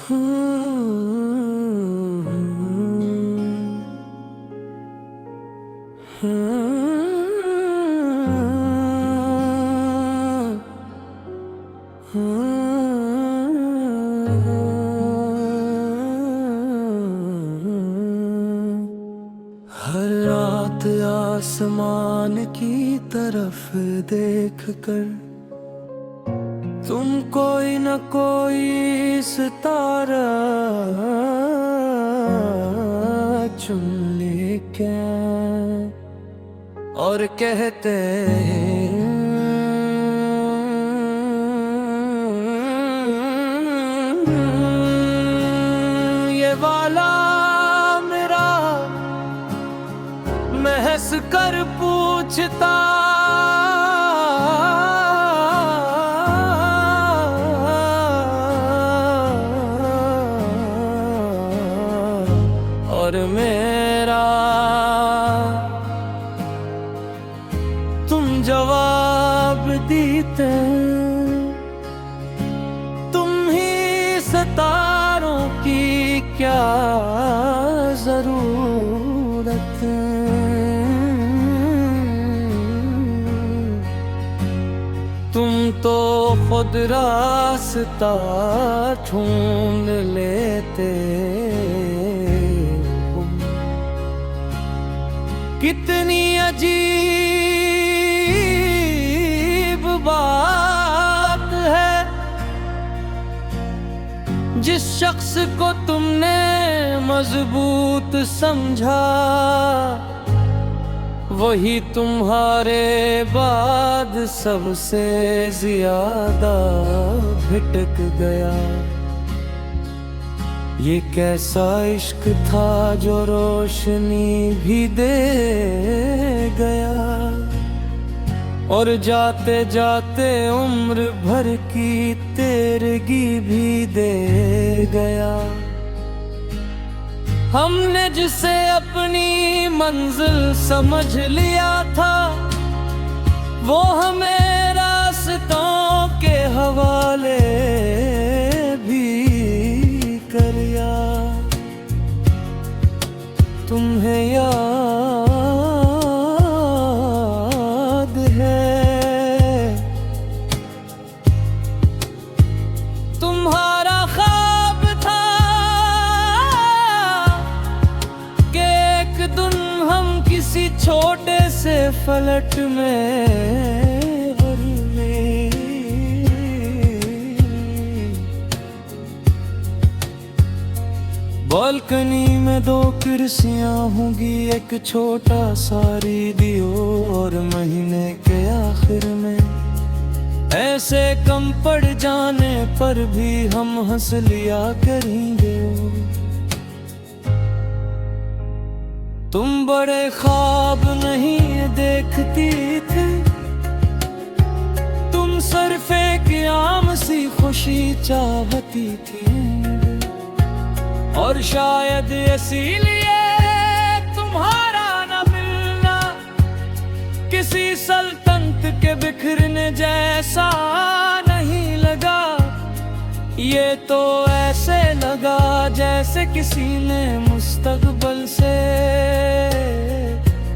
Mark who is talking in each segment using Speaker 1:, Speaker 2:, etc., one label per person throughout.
Speaker 1: हर रात आसमान की तरफ देख कर तुम कोई न कोई सितारा चुन लेके और कहते ये वाला मेरा महस कर पूछता और मेरा तुम जवाब देते तुम ही सितारों की क्या जरूरत। तुम तो खुद रास्ता ढूंढ लेते। कितनी अजीब बात है, जिस शख्स को तुमने मजबूत समझा वही तुम्हारे बाद सबसे ज्यादा भटक गया। ये कैसा इश्क था जो रोशनी भी दे गया और जाते जाते उम्र भर की तेरगी भी दे गया। हमने जिसे अपनी मंजिल समझ लिया था वो हमें रास्तों के हवाले भी करिया। तुम्हें याद है तुम्हारा ख्वाब था कि एक दिन हम किसी छोटे से फ्लैट में बालकनी में दो कुर्सियां होंगी, एक छोटा सा रेडियो और महीने के आखिर में ऐसे कम पड़ जाने पर भी हम हंस लिया करेंगे। तुम बड़े ख्वाब नहीं देखती थी, तुम सरफे की आम सी खुशी चाहती थी और शायद इसीलिए तुम्हारा न मिलना किसी सल्तनत के बिखरने जैसा नहीं लगा। ये तो ऐसे लगा जैसे किसी ने मुस्तकबिल से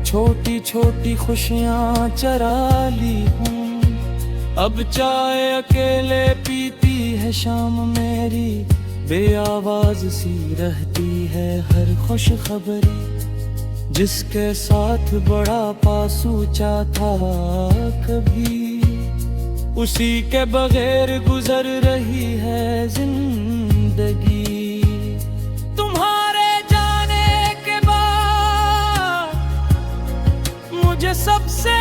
Speaker 1: छोटी छोटी खुशियां चरा ली हूँ। अब चाय अकेले पीती है शाम मेरी, बेआवाज सी रहती है हर खुश खबरी। जिसके साथ बड़ा पासूचा था कभी उसी के बगैर गुजर रही है जिंदगी। तुम्हारे जाने के बाद मुझे सबसे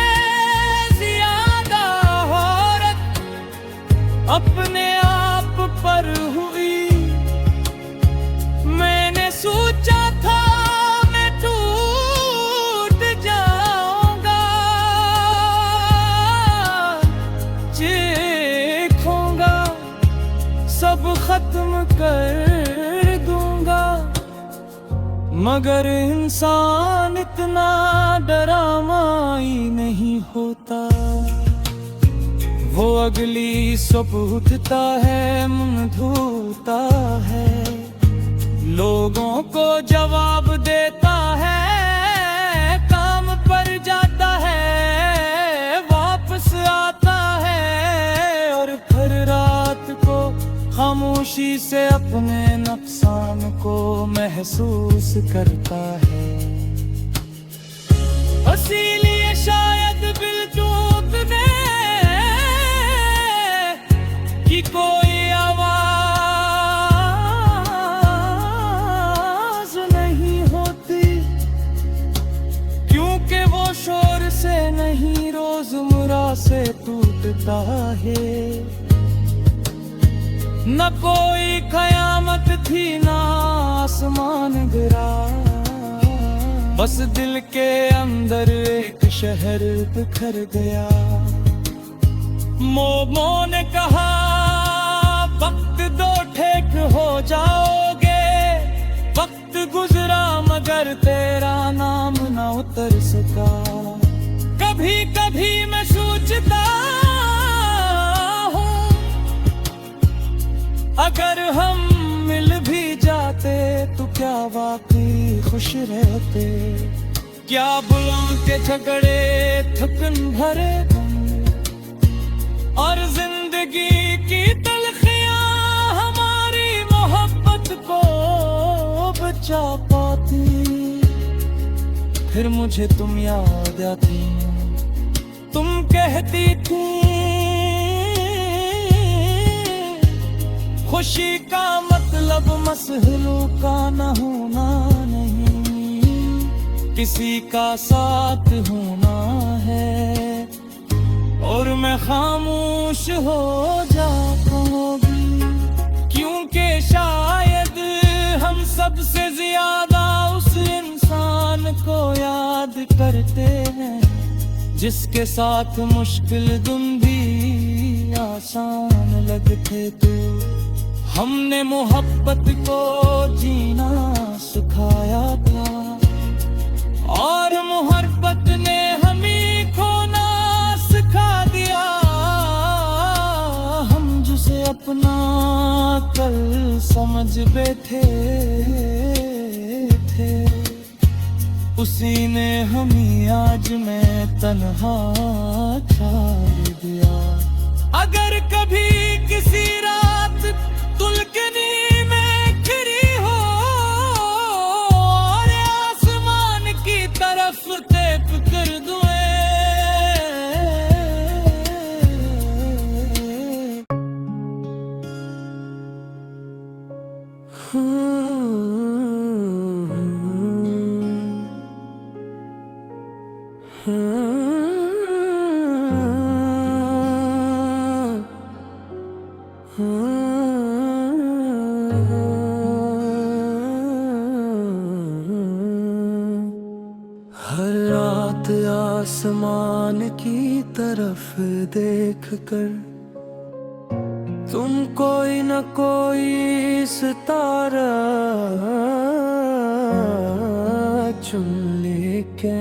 Speaker 1: ज्यादा औरत अपने आप पर हुई। मैंने सोचा था मैं टूट जाऊंगा, चीखूंगा, सब खत्म कर दूंगा, मगर इंसान इतना डरामाई नहीं होता। वो अगली सुबह उठता है, मुंह धोता है, लोगों को जवाब देता है, काम पर जाता है, वापस आता है और फिर रात को खामोशी से अपने नुकसान को महसूस करता है। इसीलिए शायद दिल टूटने की कोई आवाज नहीं होती, क्योंकि वो शोर से नहीं रोजमर्रा से टूटता है। न कोई कयामत थी ना आसमान गिरा, बस दिल के अंदर एक शहर बिखर गया। मोमो ने कहा वक्त दो ठेक हो जाओगे, वक्त गुजरा मगर तेरा नाम न उतर सका। कभी कभी मैं सोचता हूँ अगर हम मिल भी जाते तो क्या वाकई खुश रहते। क्या बुलों के झगड़े थकन भरे और जिंदगी की तलखियां हमारी मोहब्बत को बचा पाती। फिर मुझे तुम याद आती, तुम कहती थी खुशी का मतलब मसहलों का न होना नहीं, किसी का साथ होना है। और मैं खामोश हो जाता होगी, क्योंकि शायद हम सबसे ज्यादा उस इंसान को याद करते हैं जिसके साथ मुश्किल दिन भी आसान लगते थे। हमने मोहब्बत को जीना सिखाया था और मोहब्बत ने हमें खोना सिखा दिया। हम जिसे अपना कल समझ बैठे थे, उसी ने हमें आज में तन्हा छोड़ दिया। अगर कभी किसी रात तुलकनी में खिरी हो और आसमान की तरफ तेप कर दूं, हर रात आसमान की तरफ देख कर तुम कोई न कोई सितारा चुन लेके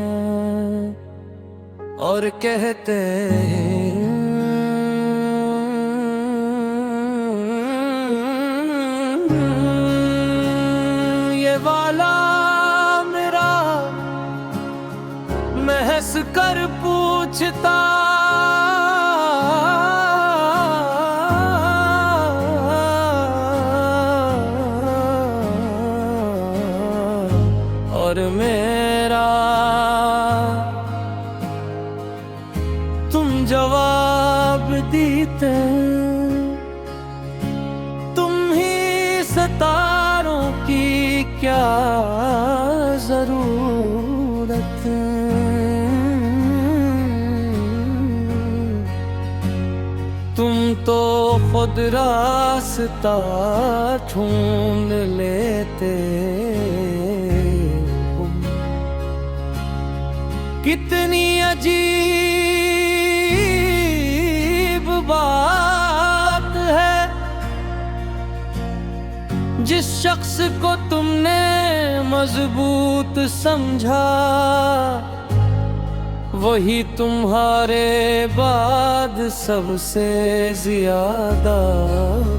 Speaker 1: और कहते ये वाला मेरा महस कर पूछता और मेरा तुम जवाब देते। तुम ही सितारों की क्या जरूरत, तुम तो खुद रास्ता ढूंढ लेते। कितनी अजीब बात है, जिस शख्स को तुमने मजबूत समझा वही तुम्हारे बाद सबसे ज्यादा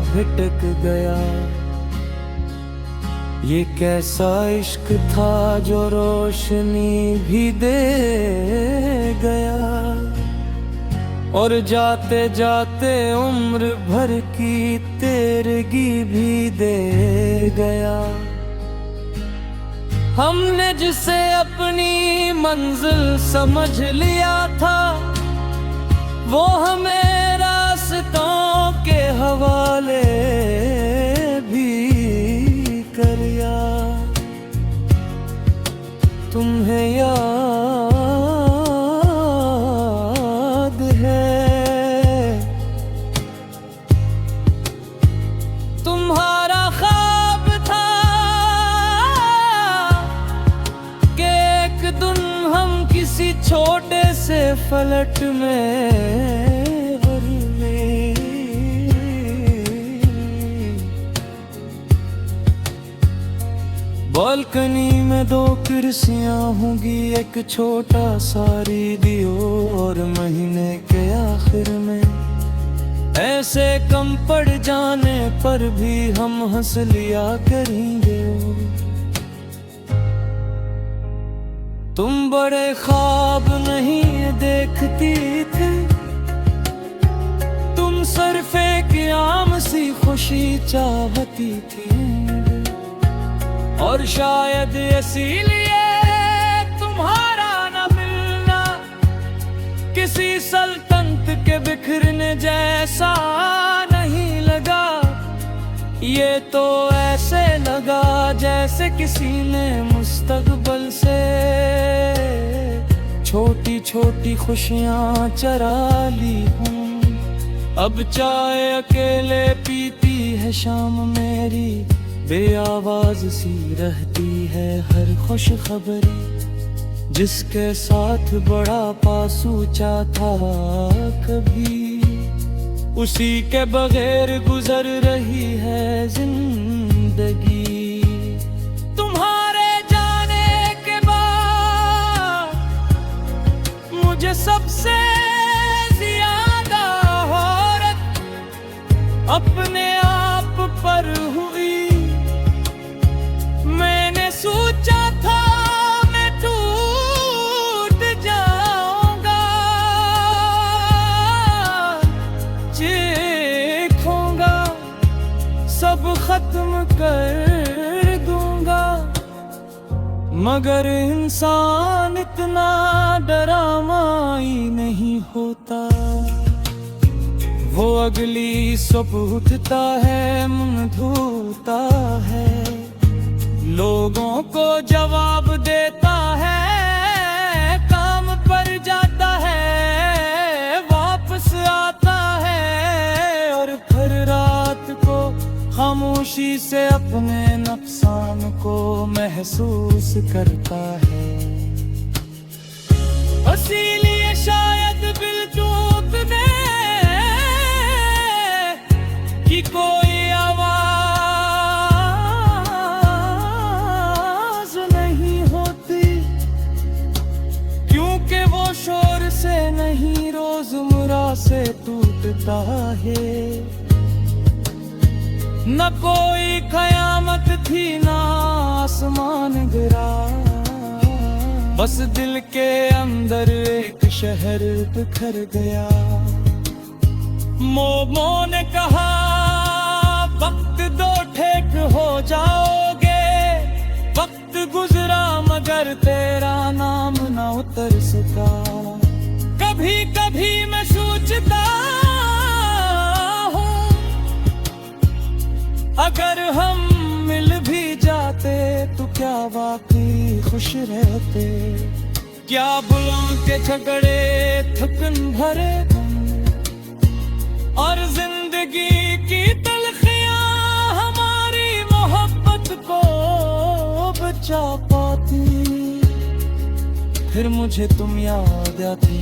Speaker 1: भटक गया। ये कैसा इश्क था जो रोशनी भी दे गया, और जाते जाते उम्र भर की तेरगी भी दे गया। हमने जिसे अपनी मंजिल समझ लिया था, वो हमें रास्तों के हवाले भी करिया। तुम्हें याद है तुम्हारा ख्वाब था कि एक दिन हम किसी छोटे से फ्लैट में बालकनी में दो कुर्सियां होंगी, एक छोटा सा रेडियो, और महीने के आखिर में ऐसे कम पड़ जाने पर भी हम हंस लिया करेंगे। तुम बड़े ख्वाब नहीं देखती थी, तुम सरफे की आम सी खुशी चाहती थी, और शायद इसीलिए तुम्हारा न मिलना किसी सल्तनत के बिखरने जैसा नहीं लगा। ये तो ऐसे लगा जैसे किसी ने मुस्तकबिल से छोटी छोटी खुशियां चरा ली हूँ। अब चाय अकेले पीती है शाम मेरी, बेआवाज सी रहती है हर खुश खबरी, जिसके साथ बड़ा पासूचा था कभी, उसी के बगैर गुजर रही है जिंदगी। तुम्हारे जाने के बाद मुझे सबसे ज्यादा हैरत अपने आप पर हुई। मैंने सोचा था मैं टूट जाऊंगा, चीखूंगा, सब खत्म कर दूंगा, मगर इंसान इतना डरामाई नहीं होता। वो अगली सुबह उठता है, मुंह धोता है, लोगों को जवाब देता है, काम पर जाता है, वापस आता है, और फिर रात को खामोशी से अपने नुकसान को महसूस करता है। इसीलिए शायद दिल टूटने की कोई शोर से नहीं रोजमर्रा से टूटता है। न कोई कयामत थी ना आसमान गिरा, बस दिल के अंदर एक शहर बिखर गया। मोमो ने कहा वक्त दो ठेक हो जाओगे, वक्त गुजरा मगर तेरा नाम न उतर सका। कभी कभी मैं सोचता हूँ अगर हम मिल भी जाते तो क्या वाकई खुश रहते। क्या बुलों के झगड़े थकन भरे और जिंदगी की तलखियां हमारी मोहब्बत को बचा पाती। फिर मुझे तुम याद आती,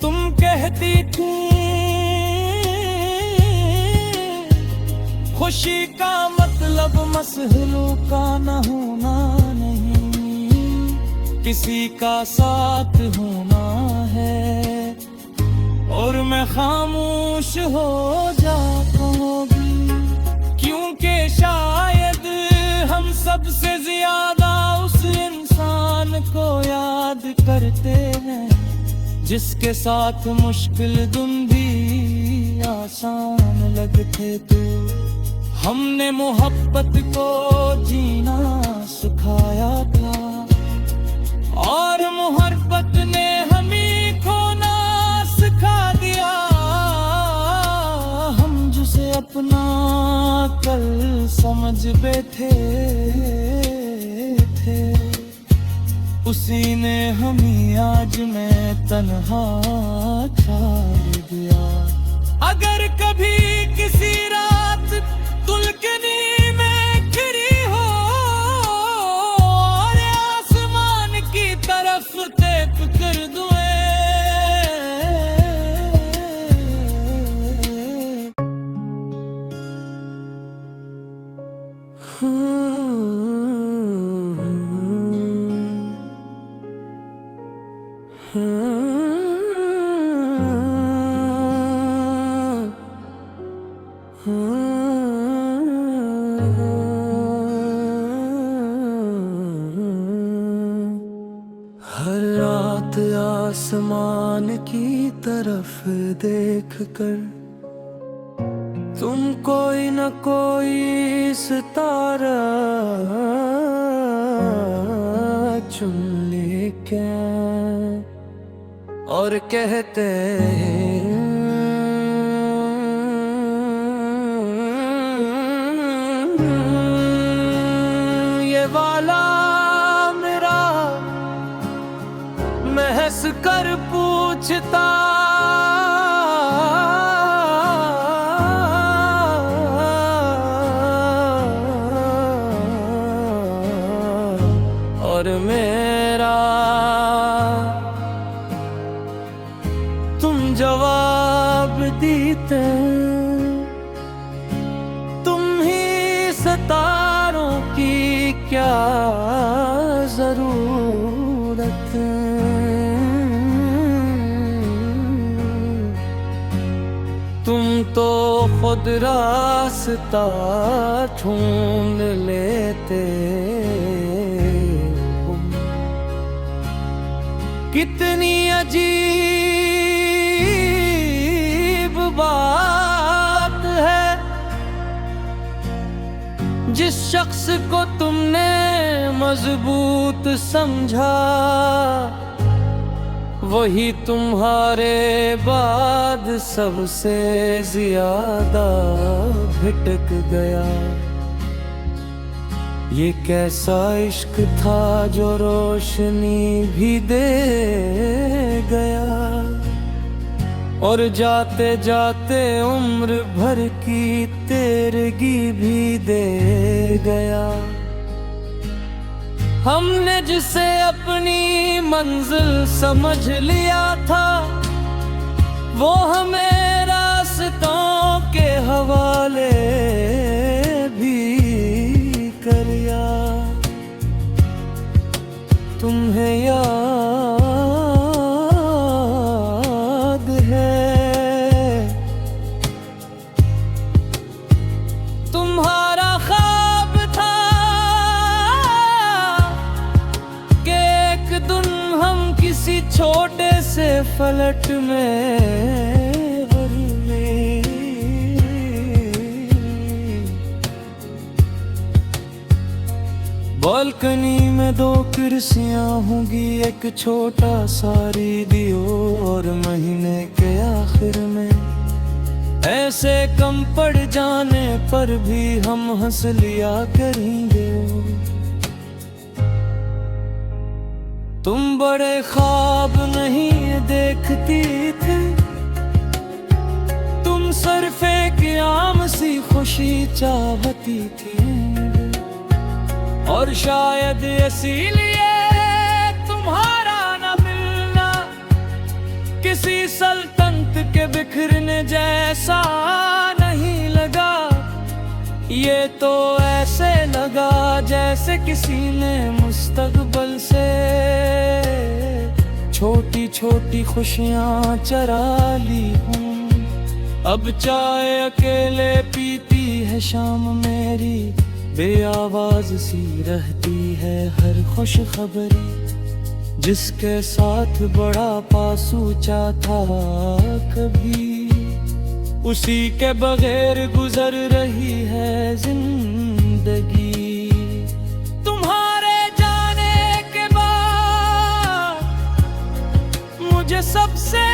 Speaker 1: तुम कहती थी खुशी का मतलब मसहलों का न होना नहीं। किसी का साथ होना है और मैं खामोश हो जाता होगी, क्योंकि शायद हम सबसे ज्यादा उस इंसान को याद करते हैं जिसके साथ मुश्किल दिन भी आसान लगते थे। हमने मोहब्बत को जीना सिखाया था और मोहब्बत ने हमें खोना सिखा दिया। हम जिसे अपना कल समझ बैठे थे, उसी ने हमें आज में तन्हा छोड़ दिया। अगर कभी किसी रात तुलकनी में खिरी हो और आसमान की तरफ देख कर दुए, हर रात आसमान की तरफ देख कर तुम कोई न कोई सितारा चुन लेके और कहते ये वाला मेरा महस कर पूछता और मेरा तुम जवाब देते, तुम ही सितारों की क्या जरूरत, तुम तो खुद रास्ता ढूंढ लेते। कितनी अजीब बात है, जिस शख्स को तुमने मजबूत समझा वही तुम्हारे बाद सबसे ज्यादा भटक गया। ये कैसा इश्क था जो रोशनी भी दे गया और जाते जाते उम्र भर की तेरगी भी दे गया। हमने जिसे अपनी मंजिल समझ लिया था वो हमें रास्तों के हवाले भी करिया। तुम्हें याद है तुम्हारा ख्वाब था कि एक दिन हम किसी छोटे से फ्लैट में बालकनी में दो कुर्सियां होंगी, एक छोटा सा रेडियो और महीने के आखिर में ऐसे कम पड़ जाने पर भी हम हंस लिया करेंगे। तुम बड़े ख्वाब नहीं देखती थी, तुम सरफे की आम सी खुशी चाहती थी और शायद इसीलिए तुम्हारा न मिलना किसी सल्तनत के बिखरने जैसा नहीं लगा। ये तो ऐसे लगा जैसे किसी ने मुस्तकबिल से छोटी छोटी खुशियाँ चरा ली हूँ। अब चाय अकेले पीती है शाम मेरी, बेआवाज सी रहती है हर खुश खबरी। जिसके साथ बड़ा पासूचा था कभी, उसी के बगैर गुजर रही है जिंदगी। तुम्हारे जाने के बाद मुझे सबसे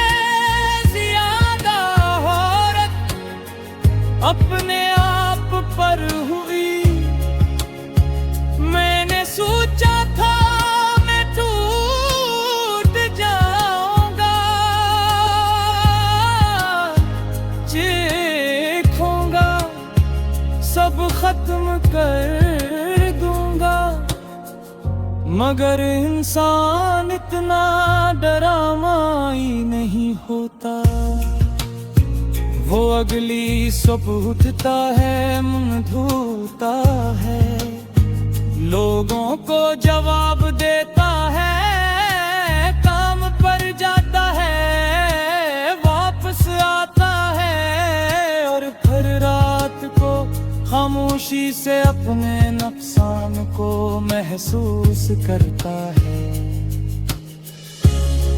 Speaker 1: ज्यादा हैरत अपने आप पर हुई। मैंने सोचा था खत्म कर दूंगा, मगर इंसान इतना डरामाई नहीं होता। वो अगली सुबह उठता है, मुंह धोता है, लोगों को जवाब देता है, काम पर जाता है, वापस आता है और फिर रात को खामोशी से अपने नुकसान को महसूस करता है।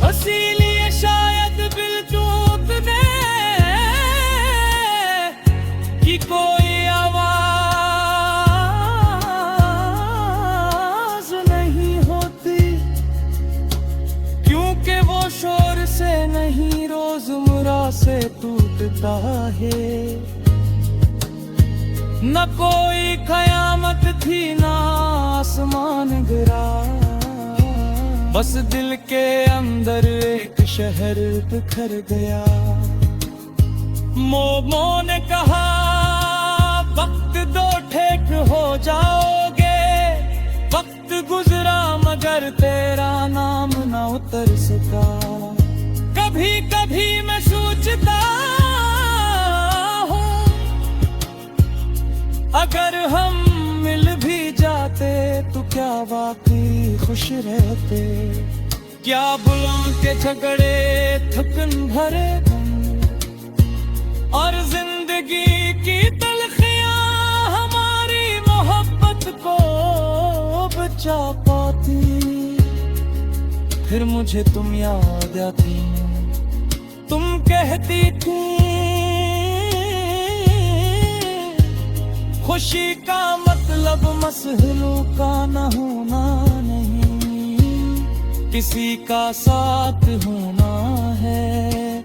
Speaker 1: इसीलिए शायद दिल टूटने की कोई आवाज नहीं होती, क्योंकि वो शोर से नहीं रोजमर्रा से टूटता है। न कोई कयामत थी ना आसमान गिरा, बस दिल के अंदर एक शहर बिखर गया। मोमो ने कहा वक्त दो ठेक हो जाओगे, वक्त गुजरा मगर तेरा नाम न उतर सका। कभी कभी मैं सोचता अगर हम मिल भी जाते तो क्या वाकई खुश रहते। क्या बुलों के झगड़े थकन भरे और जिंदगी की तलखियां हमारी मोहब्बत को बचा पाती। फिर मुझे तुम याद आती, तुम कहती थी खुशी का मतलब मसहलों का न होना नहीं, किसी का साथ होना है।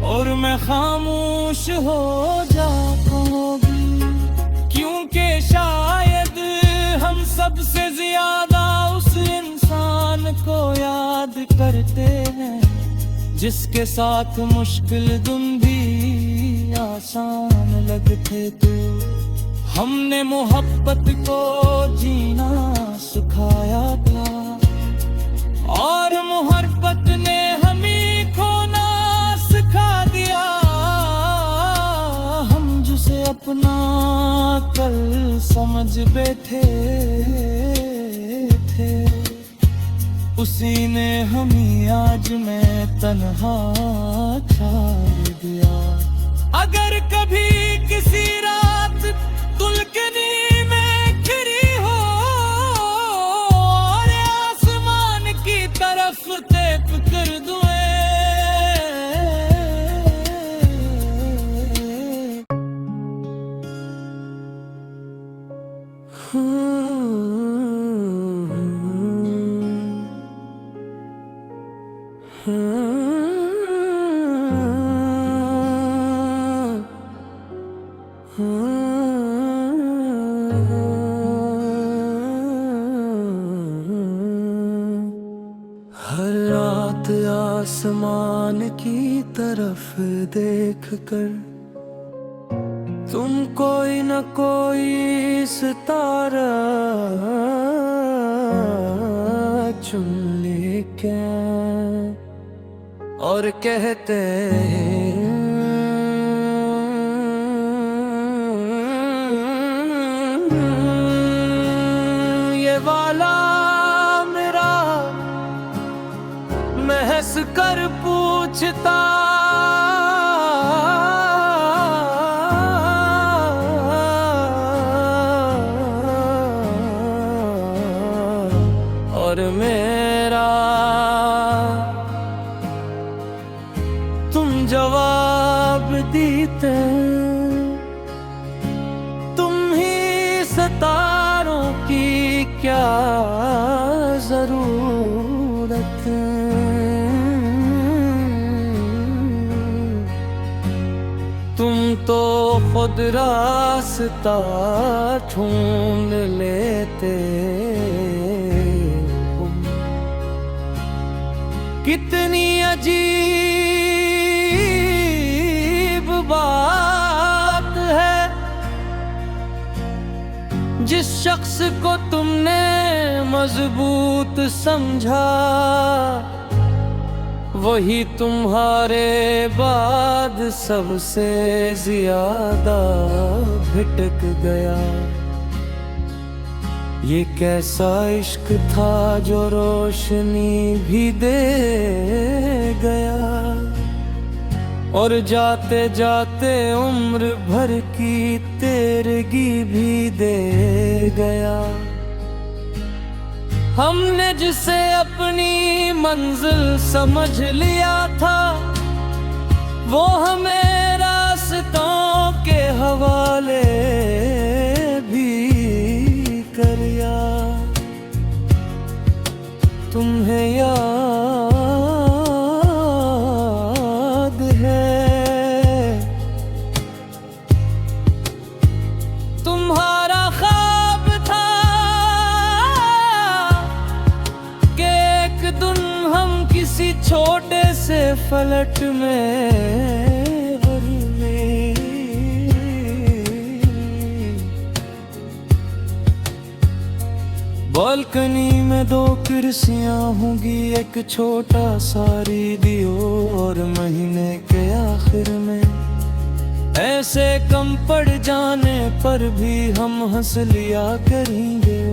Speaker 1: और मैं खामोश हो जाता होगी, क्योंकि शायद हम सबसे ज्यादा उस इंसान को याद करते हैं, जिसके साथ मुश्किल दिन भी आसान लगते थे। हमने मोहब्बत को जीना सिखाया था और मोहब्बत ने हमें खोना सिखा दिया। हम जिसे अपना कल समझ बैठे थे, उसी ने हमें आज में तन्हा छोड़ दिया। अगर कभी किसी रात तुलकनी में खिरी हो और आसमान की तरफ तेप कर दूं, हर रात आसमान की तरफ देख कर तुम कोई न कोई सितारा चुन लेके और कहते हैं मेरा। तुम जवाब देते, तुम ही सितारों की क्या जरूरत। तुम तो खुद रास्ता ढूंढ लेते हो। कितनी अजीब बात है, जिस शख्स को तुमने मजबूत समझा वही तुम्हारे बाद सबसे ज्यादा भटक गया। ये कैसा इश्क था जो रोशनी भी दे गया, और जाते जाते उम्र भर की तेरगी भी दे गया। हमने जिसे अपनी मंजिल समझ लिया था, वो हमें रास्तों के हवाले भी किया। तुम्हें याद है तुम्हारा ख्वाब था कि एक दिन हम किसी छोटे से फ्लैट में बालकनी में दो कुर्सियां होंगी, एक छोटा सा रेडियो, और महीने के आखिर में ऐसे कम पड़ जाने पर भी हम हंस लिया करेंगे।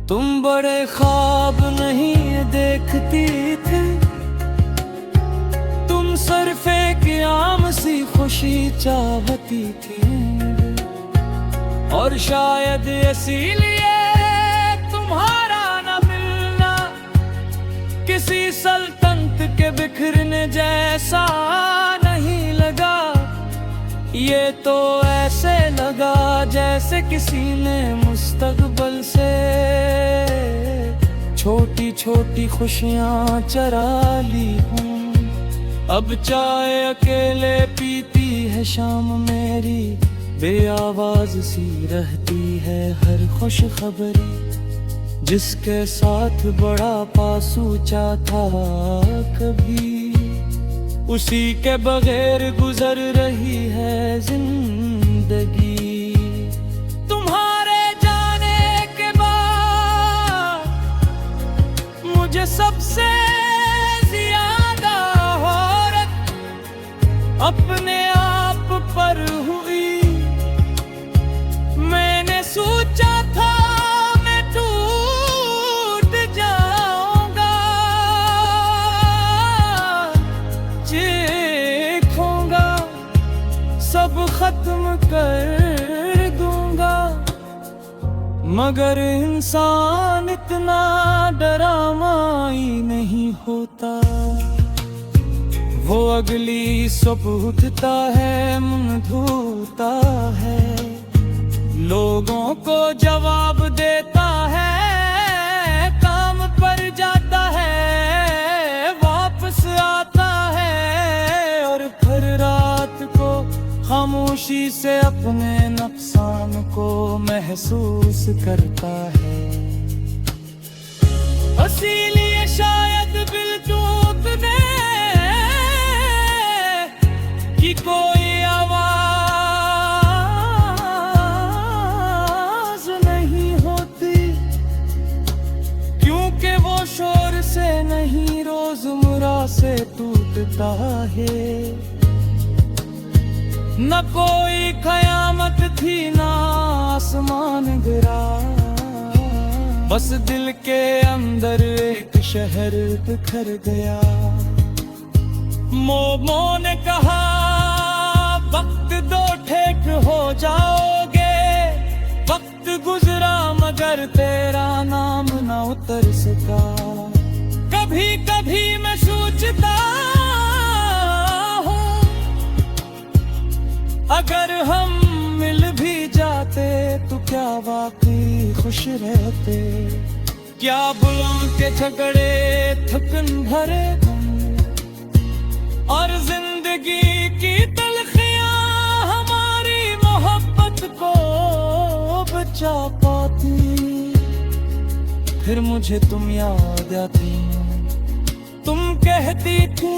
Speaker 1: तुम बड़े ख्वाब नहीं देखती थी, तुम सरफे की आम सी खुशी चाहती थी, और शायद इसीलिए तुम्हारा न मिलना किसी सल्तनत के बिखरने जैसा नहीं लगा। ये तो ऐसे लगा जैसे किसी ने मुस्तकबिल से छोटी छोटी खुशियां चरा ली हूँ। अब चाय अकेले पीती है शाम मेरी, बेआवाज सी रहती है हर खुश खबरी, जिसके साथ बड़ा पासूचा था कभी, उसी के बगैर गुजर रही है जिंदगी। तुम्हारे जाने के बाद मुझे सबसे ज्यादा औरत अपने आप पर हुई। मैंने सोचा था मैं टूट जाऊंगा, चीखूंगा, सब खत्म कर दूंगा, मगर इंसान इतना डरामाई नहीं होता। वो अगली सुबह उठता है, मुंह धोता है, लोगों को जवाब देता है, काम पर जाता है, वापस आता है, और फिर रात को खामोशी से अपने नुकसान को महसूस करता है। इसीलिए शायद दिल टूटने की कोई आवाज नहीं होती, क्योंकि वो शोर से नहीं रोजमर्रा से टूटता है। न कोई कयामत थी ना आसमान गिरा, बस दिल के अंदर एक शहर बिखर गया। मोमो ने कहा वक्त दो ठेक हो जाओगे, वक्त गुजरा मगर बरसता। कभी कभी मैं सोचता हूँ अगर हम मिल भी जाते तो क्या वाकई खुश रहते। क्या बुलों के झगड़े थकन भरे और जिंदगी की तलखियां हमारी मोहब्बत को बचा पाती। फिर मुझे तुम याद आती, तुम कहती थी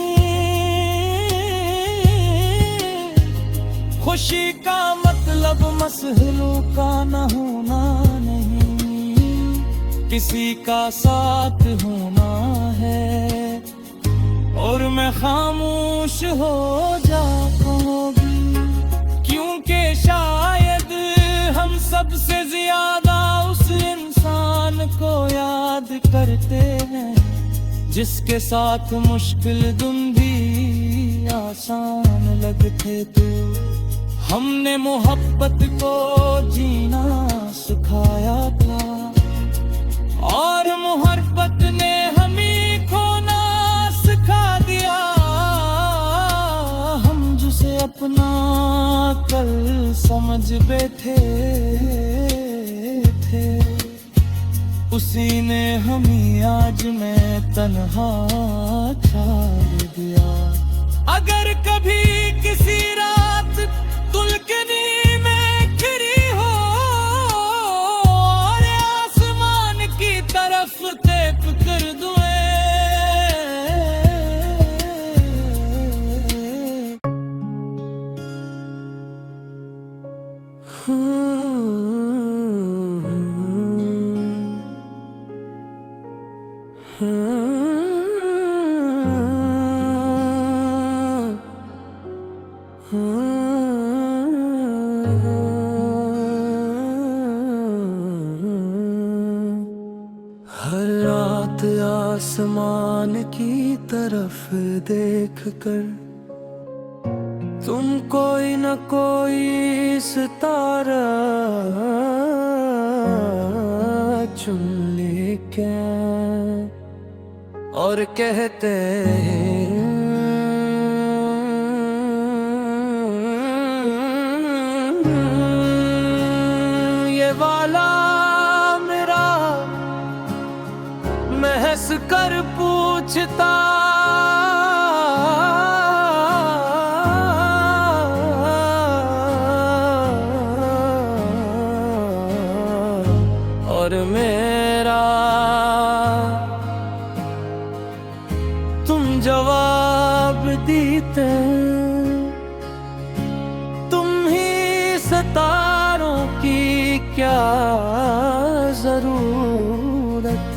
Speaker 1: खुशी का मतलब मसहलों का न होना नहीं, किसी का साथ होना है। और मैं खामोश हो जाऊंगी क्योंकि शायद हम सबसे ज्यादा उस इंसान को याद करते हैं जिसके साथ मुश्किल दिन भी आसान लगते थे। हमने मोहब्बत को जीना सिखाया था और मोहब्बत ने हमें खोना सिखा दिया। हम जिसे अपना कल समझ बैठे थे उसी ने हमें आज में तन्हा छोड़ दिया। अगर कभी किसी रात तुलकनी में खिरी हो और आसमान की तरफ तेप कर दूं, हर रात आसमान की तरफ देख कर तुम कोई न कोई सितारा चुन लेके और कहते ये वाला मेरा महस कर पूछता और मेरा तुम जवाब देते। तुम ही सितारों की क्या जरूरत,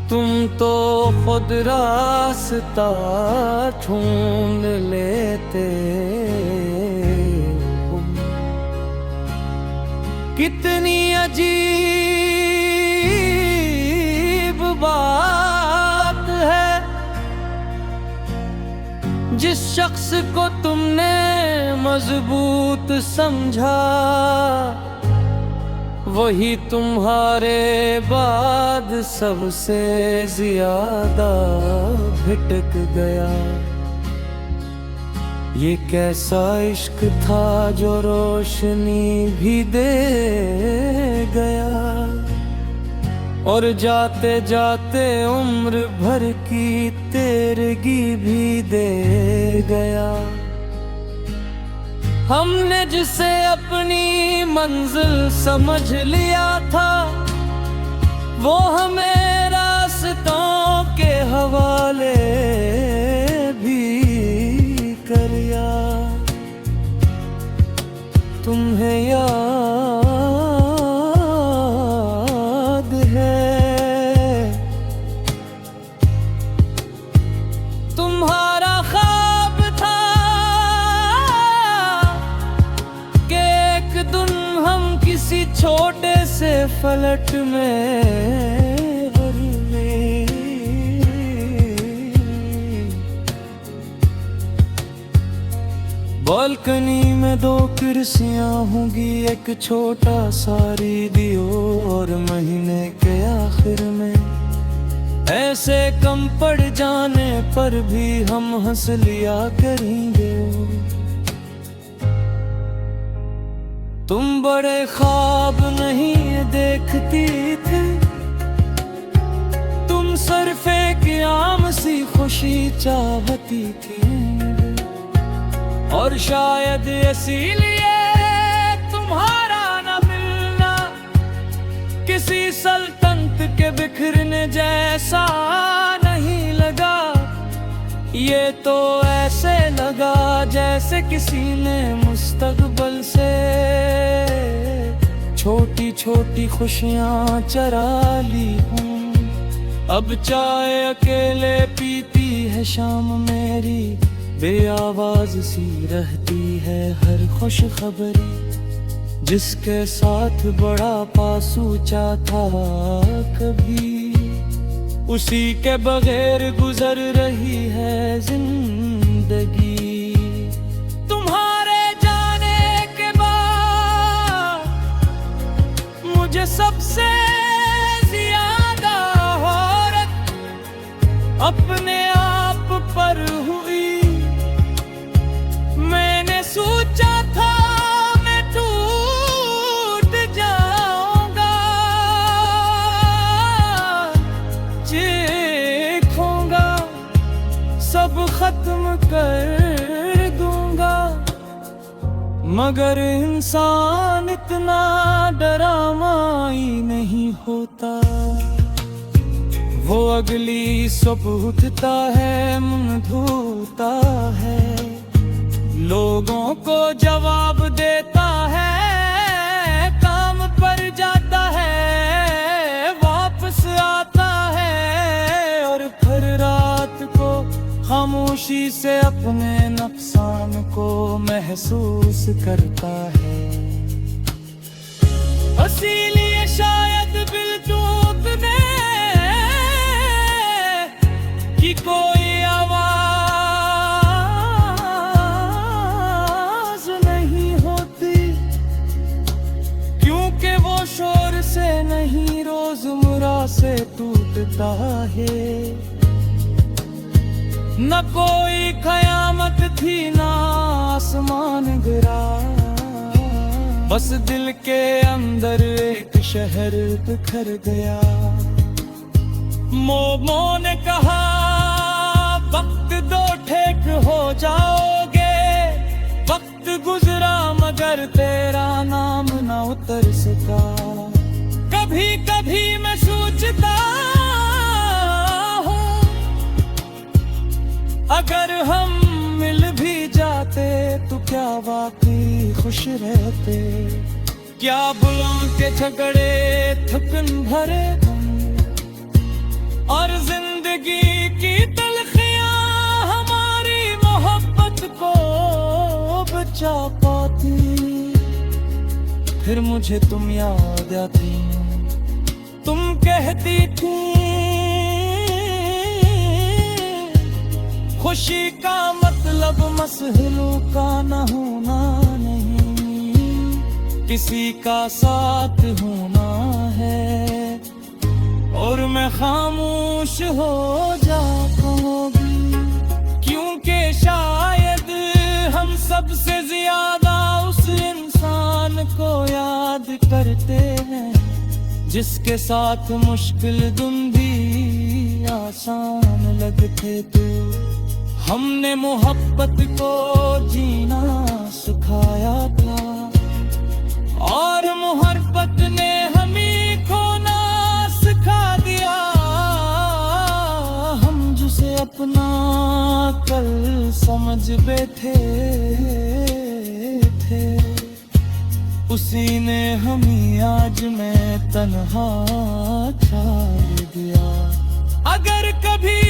Speaker 1: तुम तो खुद रास्ता ढूंढ लेते। कितनी अजीब बात है, जिस शख्स को तुमने मजबूत समझा वही तुम्हारे बाद सबसे ज्यादा भटक गया। ये कैसा इश्क था जो रोशनी भी दे गया और जाते जाते उम्र भर की तेरगी भी दे गया। हमने जिसे अपनी मंजिल समझ लिया था वो हमें रास्तों के हवाले भी करिया। तुम्हें याद है तुम्हारा ख्वाब था कि एक दिन हम किसी छोटे से फलक में बालकनी में दो कुर्सियां होंगी, एक छोटा सा रेडियो, और महीने के आखिर में ऐसे कम पड़ जाने पर भी हम हंस लिया करेंगे। तुम बड़े ख्वाब नहीं देखती थी, तुम सरफे की आम सी खुशी चाहती थी, और शायद इसीलिए तुम्हारा न मिलना किसी सल्तनत के बिखरने जैसा नहीं लगा। ये तो ऐसे लगा जैसे किसी ने मुस्तकबिल से छोटी छोटी खुशियां चरा ली हूँ। अब चाय अकेले पीती है शाम मेरी, बेआवाज सी रहती है हर खुश खबरी, जिसके साथ बड़ा पासूचा था कभी, उसी के बगैर गुजर रही है जिंदगी। तुम्हारे जाने के बाद मुझे सबसे ज्यादा औरत अपने आप पर हुई। मैंने सोचा था मैं टूट जाऊंगा, चीखूंगा, सब खत्म कर दूंगा, मगर इंसान इतना डरामाई नहीं होता। वो अगली सुबह उठता है, मुंह धोता है, लोगों को जवाब देता है, काम पर जाता है, वापस आता है, और फिर रात को खामोशी से अपने नुकसान को महसूस करता है। इसीलिए शायद दिल टूटने की कोई शोर से नहीं, रोजमर्रा से टूटता है। न कोई कयामत थी ना आसमान गिरा, बस दिल के अंदर एक शहर बिखर गया। मोमो ने कहा वक्त दो ठेक हो जाओगे, वक्त गुजरा मगर तेरा नाम न उतर सका। कभी कभी मैं सोचता हूँ अगर हम मिल भी जाते तो क्या वाकई खुश रहते। क्या बुलों के झगड़े थकन भरे और जिंदगी की तलखियां हमारी मोहब्बत को बचा पाती। फिर मुझे तुम याद आती, तुम कहती थी खुशी का मतलब मसहलों का न होना नहीं, किसी का साथ होना है। और मैं खामोश हो जाता होगी क्योंकि शायद हम सबसे ज्यादा उस इंसान को याद करते हैं जिसके साथ मुश्किल दिन भी आसान लगते थे। हमने मोहब्बत को जीना सिखाया था और मोहब्बत ने हमें खोना सिखा दिया। हम जिसे अपना कल समझ बैठे थे उसी ने हमें आज में तन्हा छोड़ दिया। अगर कभी